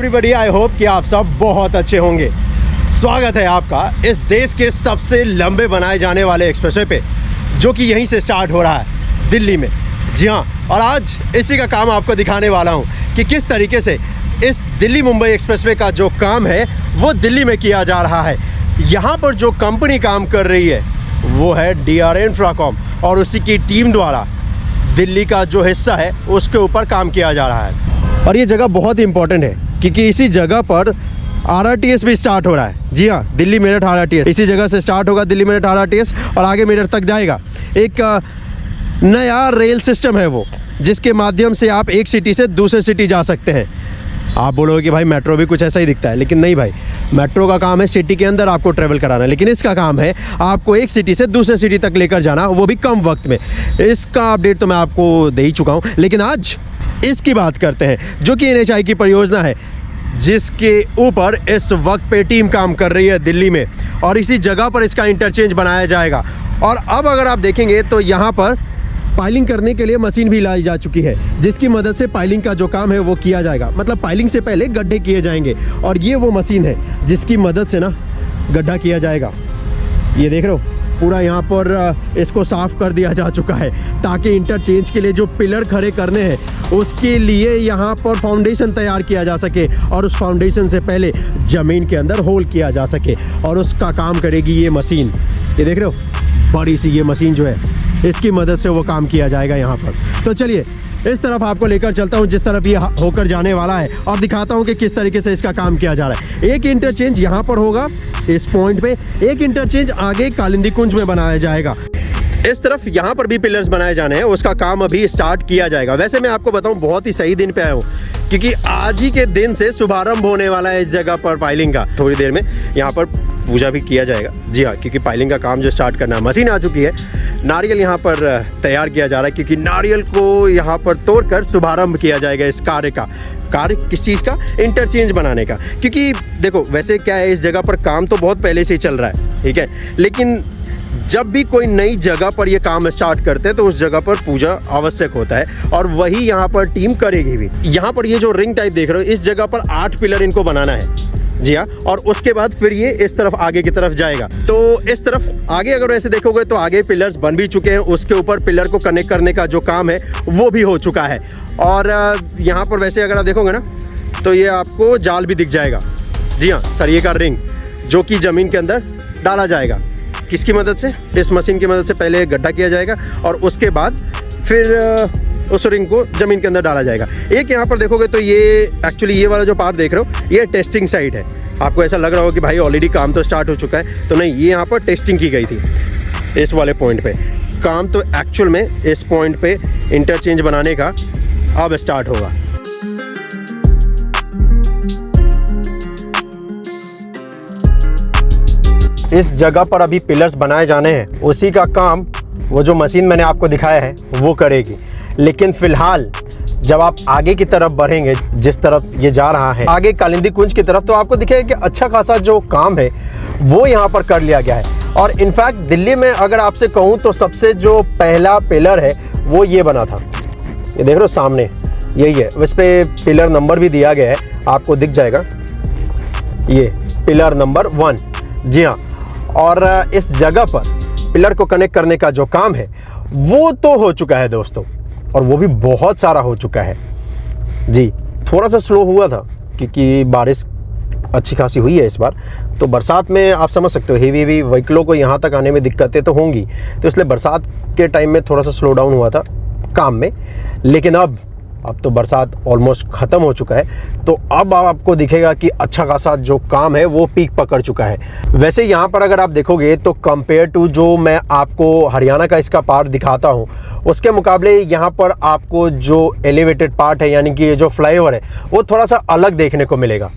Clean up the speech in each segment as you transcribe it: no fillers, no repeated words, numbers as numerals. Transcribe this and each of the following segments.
Everybody, I hope कि आप सब बहुत अच्छे होंगे। स्वागत है आपका इस देश के सबसे लंबे बनाए जाने वाले एक्सप्रेसवे पे, जो कि यहीं से स्टार्ट हो रहा है दिल्ली में। जी हाँ, और आज इसी का काम आपको दिखाने वाला हूँ कि किस तरीके से इस दिल्ली मुंबई एक्सप्रेसवे का जो काम है वो दिल्ली में किया जा रहा है। यहाँ पर जो कंपनी काम कर रही है वो है DR इंफ्राकॉम, और उसी की टीम द्वारा दिल्ली का जो हिस्सा है उसके ऊपर काम किया जा रहा है। और ये जगह बहुत ही इंपॉर्टेंट है क्योंकि इसी जगह पर RRTS भी स्टार्ट हो रहा है। जी हाँ, दिल्ली मेरठ RRTS इसी जगह से स्टार्ट होगा, दिल्ली मेरठ RRTS, और आगे मेरठ तक जाएगा। एक नया रेल सिस्टम है वो, जिसके माध्यम से आप एक सिटी से दूसरे सिटी जा सकते हैं। आप बोलोगे कि भाई मेट्रो भी कुछ ऐसा ही दिखता है, लेकिन नहीं भाई, मेट्रो का काम है सिटी के अंदर आपको ट्रैवल कराना, लेकिन इसका काम है आपको एक सिटी से दूसरे सिटी तक लेकर जाना, वो भी कम वक्त में। इसका अपडेट तो मैं आपको दे ही चुका हूँ, लेकिन आज इसकी बात करते हैं, जो कि NHAI की परियोजना है, जिसके ऊपर इस वक्त पे टीम काम कर रही है दिल्ली में, और इसी जगह पर इसका इंटरचेंज बनाया जाएगा। और अब अगर आप देखेंगे तो यहाँ पर पाइलिंग करने के लिए मशीन भी लाई जा चुकी है, जिसकी मदद से पाइलिंग का जो काम है वो किया जाएगा। मतलब पाइलिंग से पहले गड्ढे किए जाएंगे, और ये वो मशीन है जिसकी मदद से ना गड्ढा किया जाएगा। ये देख रहे हो, पूरा यहाँ पर इसको साफ़ कर दिया जा चुका है, ताकि इंटरचेंज के लिए जो पिलर खड़े करने हैं उसके लिए यहाँ पर फाउंडेशन तैयार किया जा सके, और उस फाउंडेशन से पहले ज़मीन के अंदर होल किया जा सके, और उसका काम करेगी ये मशीन। ये देख रहे हो, बड़ी सी ये मशीन जो है, इसकी मदद से वो काम किया जाएगा यहाँ पर। तो चलिए इस तरफ आपको लेकर चलता हूँ जिस तरफ ये होकर जाने वाला है, और दिखाता हूँ कि किस तरीके से इसका काम किया जा रहा है। एक इंटरचेंज यहाँ पर होगा इस पॉइंट पे, एक इंटरचेंज आगे कालिंदी कुंज में बनाया जाएगा। इस तरफ यहाँ पर भी पिलर्स बनाए जाने हैं, उसका काम अभी स्टार्ट किया जाएगा। वैसे मैं आपको बताऊँ, बहुत ही सही दिन पे आया हूँ, क्योंकि आज ही के दिन से शुभारंभ होने वाला है इस जगह पर पाइलिंग का। थोड़ी देर में यहाँ पर पूजा भी किया जाएगा। जी हाँ, क्योंकि पाइलिंग का काम जो स्टार्ट करना है, मशीन आ चुकी है, नारियल यहाँ पर तैयार किया जा रहा है, क्योंकि नारियल को यहाँ पर तोड़कर शुभारंभ किया जाएगा इस कार्य का। कार्य किस चीज़ का? इंटरचेंज बनाने का। क्योंकि देखो, वैसे क्या है, इस जगह पर काम तो बहुत पहले से ही चल रहा है, ठीक है, लेकिन जब भी कोई नई जगह पर ये काम स्टार्ट करते हैं तो उस जगह पर पूजा आवश्यक होता है, और वही यहाँ पर टीम करेगी भी। यहाँ पर ये जो रिंग टाइप देख रहे हो, इस जगह पर 8 पिलर इनको बनाना है। जी हाँ, और उसके बाद फिर ये इस तरफ आगे की तरफ जाएगा। तो इस तरफ आगे अगर ऐसे देखोगे तो आगे पिलर्स बन भी चुके हैं, उसके ऊपर पिलर को कनेक्ट करने का जो काम है वो भी हो चुका है। और यहाँ पर वैसे अगर आप देखोगे ना, तो ये आपको जाल भी दिख जाएगा। जी हाँ, सरिये का रिंग, जो कि ज़मीन के अंदर डाला जाएगा। किसकी मदद से? इस मशीन की मदद से पहले गड्ढा किया जाएगा, और उसके बाद फिर उस रिंग को ज़मीन के अंदर डाला जाएगा। एक यहाँ पर देखोगे तो ये एक्चुअली ये वाला जो पार्ट देख रहे हो, ये टेस्टिंग साइट है। आपको ऐसा लग रहा हो कि भाई ऑलरेडी काम तो स्टार्ट हो चुका है, तो नहीं, ये यहाँ पर टेस्टिंग की गई थी इस वाले पॉइंट पे। काम तो एक्चुअल में इस पॉइंट पे इंटरचेंज बनाने का अब स्टार्ट होगा। इस जगह पर अभी पिलर्स बनाए जाने हैं, उसी का काम वो जो मशीन मैंने आपको दिखाया है वो करेगी। लेकिन फिलहाल जब आप आगे की तरफ बढ़ेंगे, जिस तरफ ये जा रहा है आगे कालिंदी कुंज की तरफ, तो आपको दिखेगा कि अच्छा खासा जो काम है वो यहाँ पर कर लिया गया है। और इनफैक्ट दिल्ली में अगर आपसे कहूँ तो सबसे जो पहला पिलर है वो ये बना था। ये देख रहे हो सामने, यही है। इस पर पिलर नंबर भी दिया गया है, आपको दिख जाएगा, ये पिलर नंबर 1। जी हाँ, और इस जगह पर पिलर को कनेक्ट करने का जो काम है वो तो हो चुका है दोस्तों, और वो भी बहुत सारा हो चुका है। जी, थोड़ा सा स्लो हुआ था क्योंकि बारिश अच्छी खासी हुई है इस बार, तो बरसात में आप समझ सकते हो हेवी व्हीकलों को यहाँ तक आने में दिक्कतें तो होंगी, तो इसलिए बरसात के टाइम में थोड़ा सा स्लो डाउन हुआ था काम में। लेकिन अब तो बरसात ऑलमोस्ट ख़त्म हो चुका है, तो अब आपको दिखेगा कि अच्छा खासा जो काम है वो पीक पकड़ चुका है। वैसे यहाँ पर अगर आप देखोगे तो कंपेयर टू जो मैं आपको हरियाणा का इसका पार्ट दिखाता हूँ, उसके मुकाबले यहाँ पर आपको जो एलिवेटेड पार्ट है, यानी कि ये जो फ्लाईओवर है, वो थोड़ा सा अलग देखने को मिलेगा।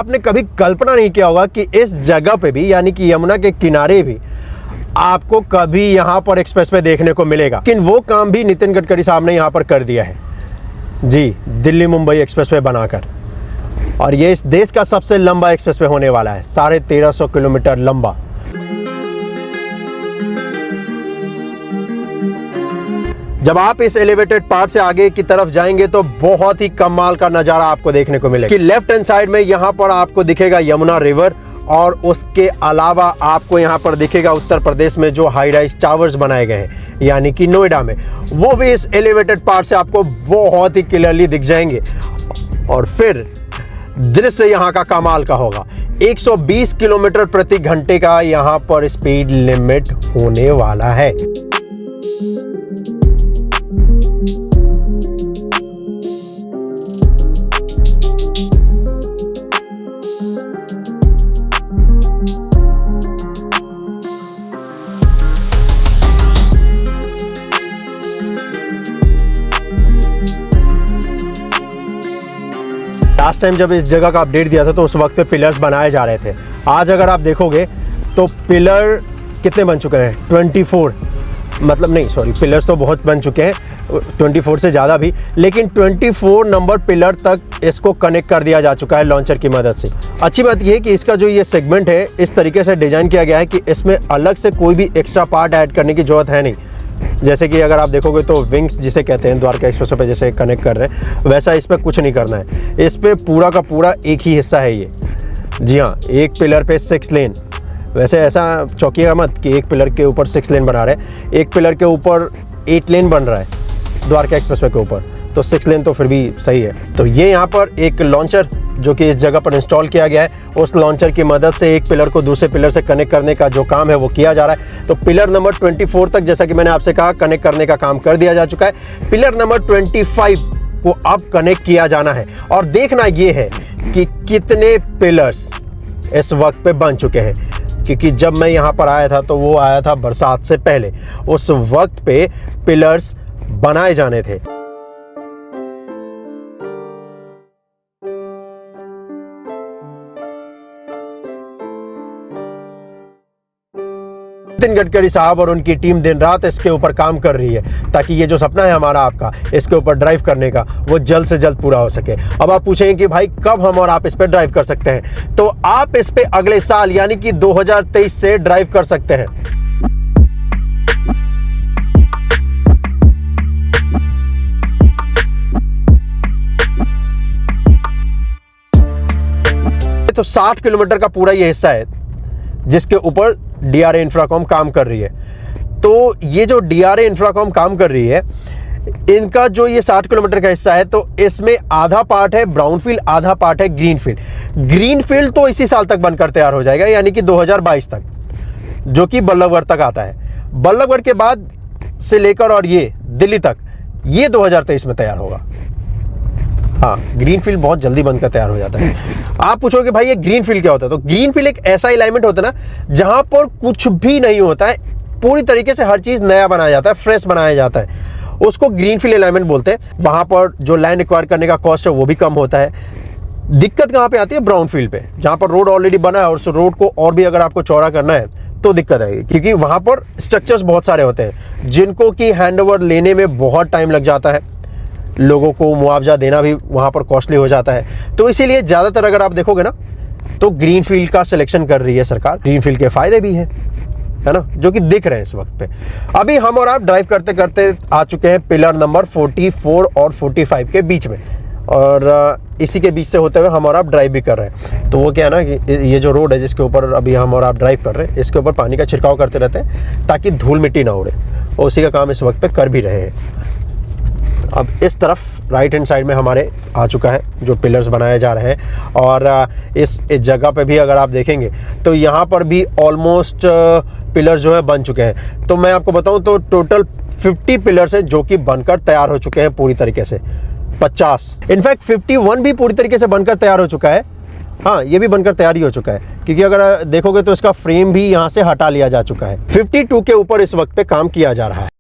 आपने कभी कल्पना नहीं किया होगा कि इस जगह पे भी, यानी कि यमुना के किनारे भी, आपको कभी यहाँ पर एक्सप्रेसवे देखने को मिलेगा। लेकिन वो काम भी नितिन गडकरी साहब ने यहाँ पर कर दिया है जी, दिल्ली मुंबई एक्सप्रेसवे बनाकर। और ये इस देश का सबसे लंबा एक्सप्रेसवे होने वाला है, 1350 किलोमीटर लंबा। जब आप इस एलिवेटेड पार्ट से आगे की तरफ जाएंगे तो बहुत ही कमाल का नजारा आपको देखने को मिलेगा कि लेफ्ट हैंड साइड में यहाँ पर आपको दिखेगा यमुना रिवर, और उसके अलावा आपको यहाँ पर दिखेगा उत्तर प्रदेश में जो हाई राइज टावर्स बनाए गए हैं, यानी कि नोएडा में, वो भी इस एलिवेटेड पार्ट से आपको बहुत ही क्लियरली दिख जाएंगे। और फिर दृश्य यहाँ का कमाल का होगा। 120 किलोमीटर प्रति घंटे का यहाँ पर स्पीड लिमिट होने वाला है। लास्ट टाइम जब इस जगह का अपडेट दिया था तो उस वक्त पे पिलर्स बनाए जा रहे थे। आज अगर आप देखोगे तो पिलर कितने बन चुके हैं, 24, मतलब नहीं सॉरी, पिलर्स तो बहुत बन चुके हैं, 24 से ज़्यादा भी, लेकिन 24 नंबर पिलर तक इसको कनेक्ट कर दिया जा चुका है लॉन्चर की मदद से। अच्छी बात यह है कि इसका जो ये सेगमेंट है इस तरीके से डिज़ाइन किया गया है कि इसमें अलग से कोई भी एक्स्ट्रा पार्ट ऐड करने की ज़रूरत है नहीं। जैसे कि अगर आप देखोगे तो विंग्स जिसे कहते हैं द्वारका एक्सप्रेसवे पे जैसे कनेक्ट कर रहे हैं, वैसा इस पर कुछ नहीं करना है। इस पर पूरा का पूरा एक ही हिस्सा है ये। जी हाँ, एक पिलर पे 6 लेन, वैसे ऐसा चौंकिएगा मत कि एक पिलर के ऊपर 6 लेन बना रहे हैं, एक पिलर के ऊपर 8 लेन बन रहा है द्वारका एक्सप्रेसवे के ऊपर, तो 6 लेन तो फिर भी सही है। तो ये यहाँ पर एक लॉन्चर जो कि इस जगह पर इंस्टॉल किया गया है, उस लॉन्चर की मदद से एक पिलर को दूसरे पिलर से कनेक्ट करने का जो काम है वो किया जा रहा है। तो पिलर नंबर 24 तक, जैसा कि मैंने आपसे कहा, कनेक्ट करने का काम कर दिया जा चुका है। पिलर नंबर 25 को अब कनेक्ट किया जाना है, और देखना ये है कि कितने पिलर्स इस वक्त पे बन चुके हैं, क्योंकि जब मैं यहाँ पर आया था तो वो आया था बरसात से पहले, उस वक्त पे पिलर्स बनाए जाने थे। नितिन गडकरी साहब और उनकी टीम दिन रात इसके ऊपर काम कर रही है ताकि ये जो सपना है हमारा आपका इसके ऊपर ड्राइव करने का, वो जल्द से जल्द पूरा हो सके। अब आप पूछेंगे कि भाई कब हम और आप इस पर ड्राइव कर सकते हैं, तो आप इस पे अगले साल यानी कि 2023 से ड्राइव कर सकते हैं। तो 60 किलोमीटर का पूरा ये हिस्सा है जिसके ऊपर DRA इंफ्राकॉम काम कर रही है। तो ये जो DRA इंफ्राकॉम काम कर रही है, इनका जो ये 60 किलोमीटर का हिस्सा है, तो इसमें आधा पार्ट है ब्राउनफील्ड, आधा पार्ट है ग्रीनफील्ड। ग्रीनफील्ड तो इसी साल तक बनकर तैयार हो जाएगा, यानी कि 2022 तक, जो कि बल्लभगढ़ तक आता है। बल्लभगढ़ के बाद से लेकर और ये दिल्ली तक, ये 2023 में तैयार होगा। हाँ, ग्रीनफील्ड बहुत जल्दी बनकर तैयार हो जाता है। आप पूछोगे भाई ये ग्रीनफील्ड क्या होता है, तो ग्रीनफील्ड एक ऐसा अलाइनमेंट होता है ना जहां पर कुछ भी नहीं होता है, पूरी तरीके से हर चीज नया बनाया जाता है, फ्रेश बनाया जाता है, उसको ग्रीनफील्ड अलाइनमेंट बोलते हैं। वहां पर जो लैंड एक्वायर करने का कॉस्ट है वो भी कम होता है। दिक्कत कहाँ पे आती है, ब्राउनफील्ड पे, जहां पर रोड ऑलरेडी बना है और उस रोड को और भी अगर आपको चौड़ा करना है तो दिक्कत आएगी, क्योंकि वहां पर स्ट्रक्चर्स बहुत सारे होते हैं जिनको कि हैंडओवर लेने में बहुत टाइम लग जाता है, लोगों को मुआवजा देना भी वहाँ पर कॉस्टली हो जाता है। तो इसीलिए ज़्यादातर अगर आप देखोगे ना तो ग्रीनफील्ड का सिलेक्शन कर रही है सरकार। ग्रीनफील्ड के फ़ायदे भी हैं, है ना, जो कि दिख रहे हैं इस वक्त पे। अभी हम और आप ड्राइव करते करते आ चुके हैं पिलर नंबर 44 और 45 के बीच में, और इसी के बीच से होते हुए हम और आप ड्राइव भी कर रहे हैं। तो वो क्या है ना कि ये जो रोड है जिसके ऊपर अभी हम और आप ड्राइव कर रहे हैं, इसके ऊपर पानी का छिड़काव करते रहते हैं ताकि धूल मिट्टी ना उड़े, और उसी का काम इस वक्त पे कर भी रहे हैं। अब इस तरफ राइट हैंड साइड में हमारे आ चुका है जो पिलर्स बनाए जा रहे हैं, और इस जगह पे भी अगर आप देखेंगे तो यहाँ पर भी ऑलमोस्ट पिलर्स जो है बन चुके हैं। तो मैं आपको बताऊं तो टोटल 50 पिलर्स हैं जो कि बनकर तैयार हो चुके हैं पूरी तरीके से। 50 इनफैक्ट 51 भी पूरी तरीके से बनकर तैयार हो चुका है। हाँ, ये भी बनकर तैयार ही हो चुका है, क्योंकि अगर देखोगे तो इसका फ्रेम भी यहाँ से हटा लिया जा चुका है। 52 के ऊपर इस वक्त पे काम किया जा रहा है।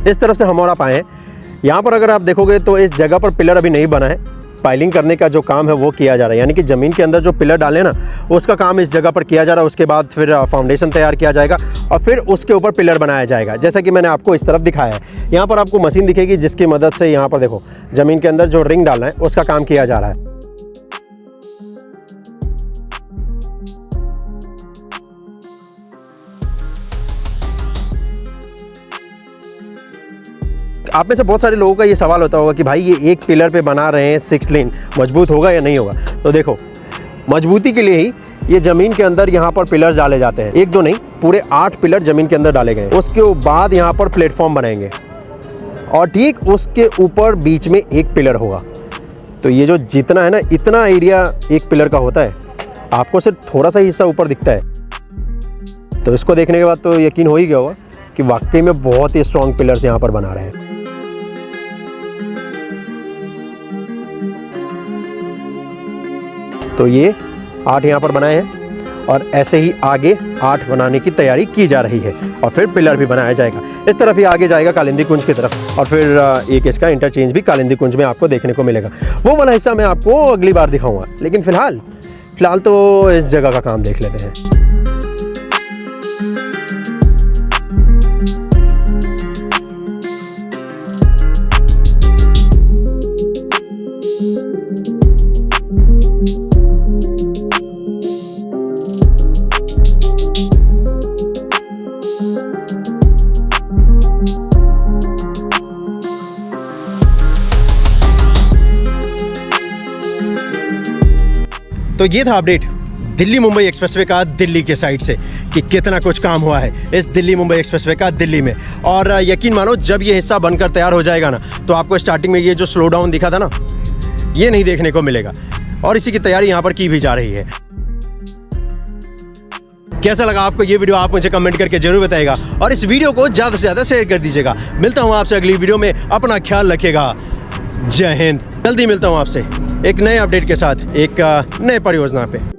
इस तरफ से हम और आप आए हैं। यहाँ पर अगर आप देखोगे तो इस जगह पर पिलर अभी नहीं बना है, पाइलिंग करने का जो काम है वो किया जा रहा है, यानी कि ज़मीन के अंदर जो पिलर डाले ना उसका काम इस जगह पर किया जा रहा है। उसके बाद फिर फाउंडेशन तैयार किया जाएगा और फिर उसके ऊपर पिलर बनाया जाएगा, जैसा कि मैंने आपको इस तरफ दिखाया है। यहाँ पर आपको मशीन दिखेगी जिसकी मदद से यहाँ पर देखो ज़मीन के अंदर जो रिंग डालना है उसका काम किया जा रहा है। आप में से बहुत सारे लोगों का ये सवाल होता होगा कि भाई ये एक पिलर पे बना रहे हैं 6 लेन, मजबूत होगा या नहीं होगा। तो देखो मजबूती के लिए ही ये ज़मीन के अंदर यहाँ पर पिलर डाले जाते हैं, 1 2 नहीं, पूरे 8 पिलर ज़मीन के अंदर डाले गए। उसके बाद यहाँ पर प्लेटफॉर्म बनाएंगे और ठीक उसके ऊपर बीच में एक पिलर होगा। तो ये जो जितना है ना, इतना एरिया एक पिलर का होता है, आपको सिर्फ थोड़ा सा हिस्सा ऊपर दिखता है। तो इसको देखने के बाद तो यकीन हो ही गया होगा कि वाकई में बहुत ही स्ट्रॉन्ग पिलर्स यहाँ पर बना रहे हैं। तो ये 8 यहाँ पर बनाए हैं और ऐसे ही आगे 8 बनाने की तैयारी की जा रही है और फिर पिलर भी बनाया जाएगा। इस तरफ ही आगे जाएगा कालिंदी कुंज की तरफ और फिर एक इसका इंटरचेंज भी कालिंदी कुंज में आपको देखने को मिलेगा। वो वाला हिस्सा मैं आपको अगली बार दिखाऊंगा, लेकिन फिलहाल तो इस जगह का काम देख लेते हैं। तो ये था अपडेट दिल्ली मुंबई एक्सप्रेसवे का दिल्ली के साइड से कि कितना कुछ काम हुआ है इस दिल्ली मुंबई एक्सप्रेसवे का दिल्ली में। और यकीन मानो जब ये हिस्सा बनकर तैयार हो जाएगा ना, तो आपको स्टार्टिंग में ये जो स्लो डाउन दिखा था ना, ये नहीं देखने को मिलेगा और इसी की तैयारी यहाँ पर की भी जा रही है। कैसा लगा आपको ये वीडियो, आप मुझे कमेंट करके जरूर बताइएगा और इस वीडियो को ज़्यादा से ज़्यादा शेयर कर दीजिएगा। मिलता हूँ आपसे अगली वीडियो में, अपना ख्याल रखिएगा। जय हिंद। जल्दी मिलता हूँ आपसे एक नए अपडेट के साथ, एक नए परियोजना पे।